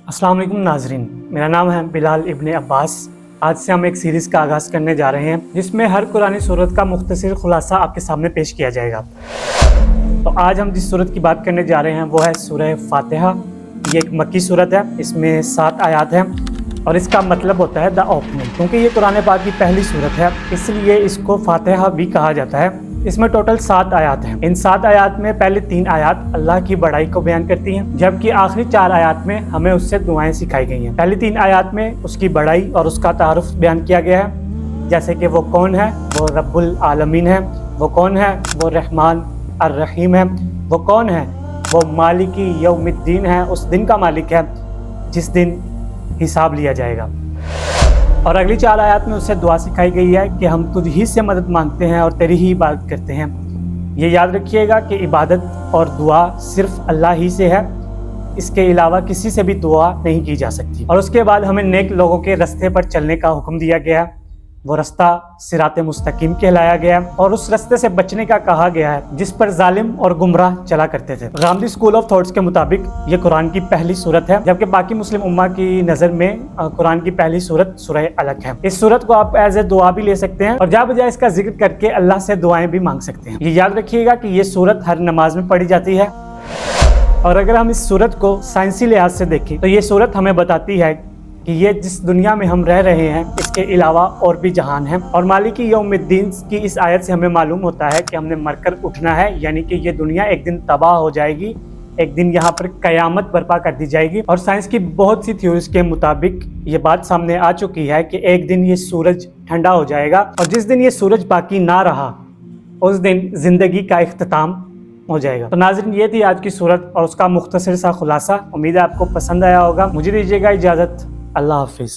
अस्सलाम वालेकुम नाजरीन, मेरा नाम है बिलाल इब्ने अब्बास। आज से हम एक सीरीज़ का आगाज़ करने जा रहे हैं जिसमें हर कुरानी सूरत का मुख्तसर खुलासा आपके सामने पेश किया जाएगा। तो आज हम जिस सूरत की बात करने जा रहे हैं वो है सूरह फातिहा। ये एक मक्की सूरत है, इसमें 7 आयात हैं और इसका मतलब होता है द ओपनिंग। क्योंकि ये कुरान पाक की पहली सूरत है इसलिए इसको फातिहा भी कहा जाता है। इसमें टोटल 7 आयात हैं। इन 7 आयात में पहले 3 आयात अल्लाह की बड़ाई को बयान करती हैं, जबकि आखिरी 4 आयात में हमें उससे दुआएं सिखाई गई हैं। पहली 3 आयात में उसकी बड़ाई और उसका तारुफ बयान किया गया है, जैसे कि वो कौन है, वो रब्बुल आलमीन है। वो कौन है, वो रहमान और रहीम है। वो कौन है, वो मालिकी यौमिद्दीन है, उस दिन का मालिक है जिस दिन हिसाब लिया जाएगा। और अगली 4 आयत में उससे दुआ सिखाई गई है कि हम तुझ ही से मदद मांगते हैं और तेरी ही इबादत करते हैं। ये याद रखिएगा कि इबादत और दुआ सिर्फ अल्लाह ही से है, इसके अलावा किसी से भी दुआ नहीं की जा सकती। और उसके बाद हमें नेक लोगों के रास्ते पर चलने का हुक्म दिया गया है। वो रास्ता सिराते मुस्तकीम कहलाया गया और उस रास्ते से बचने का कहा गया है जिस पर जालिम और गुमराह चला करते थे। गामदी स्कूल ऑफ थॉट्स के मुताबिक ये कुरान की पहली सूरत है, जबकि बाकी मुस्लिम उम्मा की नज़र में कुरान की पहली सूरत सूरह अलग है। इस सूरत को आप एज ए दुआ भी ले सकते हैं और जा बजाय इसका जिक्र करके अल्लाह से दुआएं भी मांग सकते हैं। ये याद रखिएगा कि ये सूरत हर नमाज में पढ़ी जाती है। और अगर हम इस सूरत को साइंसी लिहाज से देखें तो ये सूरत हमें बताती है कि ये जिस दुनिया में हम रह रहे हैं इसके अलावा और भी जहान है। और मालिकी यौमिद्दीन की इस आयत से हमें मालूम होता है कि हमने मरकर उठना है, यानी कि ये दुनिया एक दिन तबाह हो जाएगी, एक दिन यहाँ पर कयामत बर्पा कर दी जाएगी। और साइंस की बहुत सी थ्योरीज के मुताबिक ये बात सामने आ चुकी है कि एक दिन ये सूरज ठंडा हो जाएगा और जिस दिन ये सूरज बाकी ना रहा उस दिन जिंदगी का इख्तिताम हो जाएगा। तो नाज़रीन, ये थी आज की सूरत और उसका मुख्तसर सा खुलासा। उम्मीद है आपको पसंद आया होगा। मुझे दीजिएगा इजाज़त। अल्लाह हाफिज़।